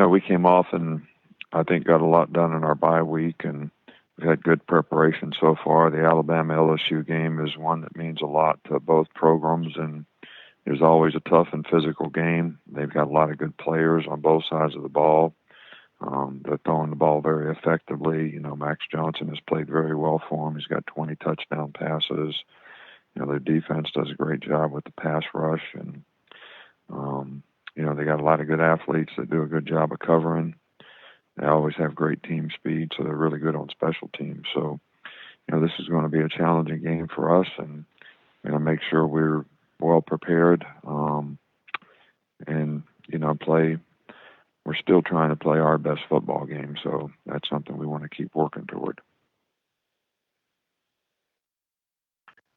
We came off and I think got a lot done in our bye week, and we've had good preparation so far. The Alabama-LSU game is one that means a lot to both programs, and is always a tough and physical game. They've got a lot of good players on both sides of the ball. They're throwing the ball very effectively. Max Johnson has played very well for them. He's got 20 touchdown passes. Their defense does a great job with the pass rush, and they got a lot of good athletes that do a good job of covering. They always have great team speed, so they're really good on special teams. So, this is going to be a challenging game for us, and we're going to make sure we're well prepared, and play. We're still trying to play our best football game, so that's something we want to keep working toward.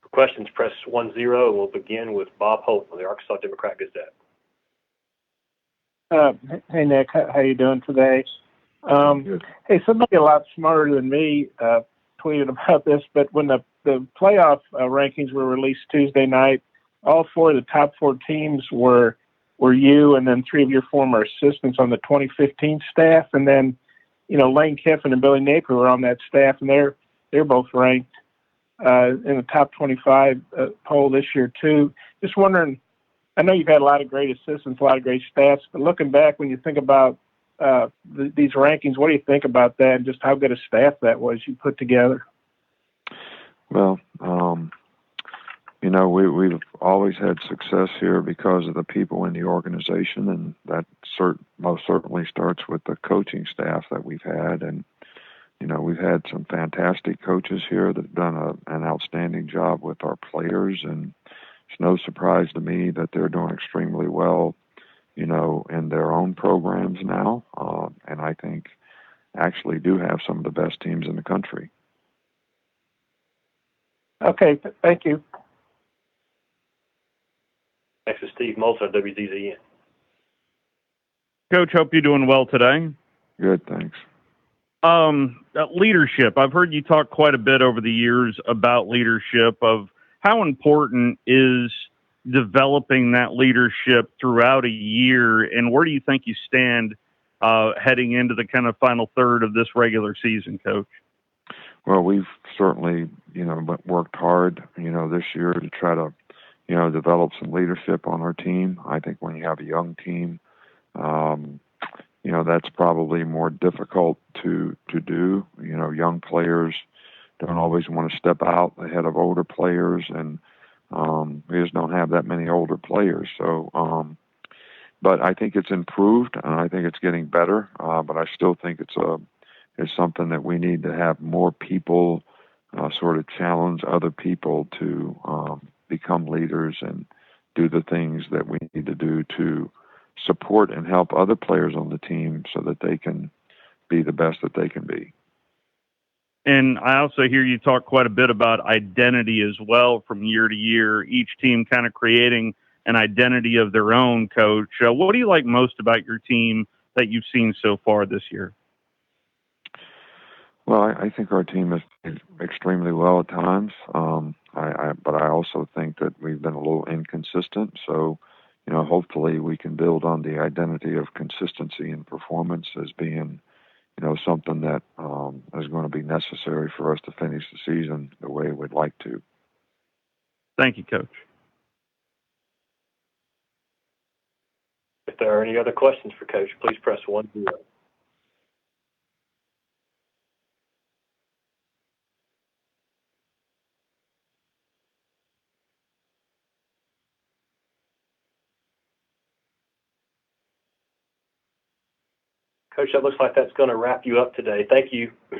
For questions, press 10, and we'll begin with Bob Holt of the Arkansas Democrat-Gazette. Hey, Nick. How you doing today? Hey, somebody a lot smarter than me tweeted about this, but when the playoff rankings were released Tuesday night, all four of the top four teams were you and then three of your former assistants on the 2015 staff, and then Lane Kiffin and Billy Napier were on that staff, and they're both ranked in the top 25 poll this year too. Just wondering, I know you've had a lot of great assistants, a lot of great staffs, but looking back, when you think about these rankings, what do you think about that, and just how good a staff that was you put together? Well, we've always had success here because of the people in the organization, and that most certainly starts with the coaching staff that we've had. And, we've had some fantastic coaches here that have done an outstanding job with our players, and it's no surprise to me that they're doing extremely well, in their own programs now, and I think actually do have some of the best teams in the country. Okay, thank you. Next is Steve Moulton of WZZN. Coach, hope you're doing well today. Good, thanks. Leadership. I've heard you talk quite a bit over the years about leadership, of how important is developing that leadership throughout a year, and where do you think you stand heading into the kind of final third of this regular season, Coach? Well, we've certainly, worked hard, this year to try to, develop some leadership on our team. I think when you have a young team, that's probably more difficult to do. Young players don't always want to step out ahead of older players, and we just don't have that many older players. So, but I think it's improved, and I think it's getting better. But I still think it's something that we need to have more people sort of challenge other people to become leaders and do the things that we need to do to support and help other players on the team so that they can be the best that they can be. And I also hear you talk quite a bit about identity as well from year to year, each team kind of creating an identity of their own, Coach. What do you like most about your team that you've seen so far this year? Well, I think our team has played extremely well at times, but I also think that we've been a little inconsistent. So, hopefully we can build on the identity of consistency and performance as being, something that is going to be necessary for us to finish the season the way we'd like to. Thank you, Coach. If there are any other questions for Coach, please press 10. Coach, that looks like that's going to wrap you up today. Thank you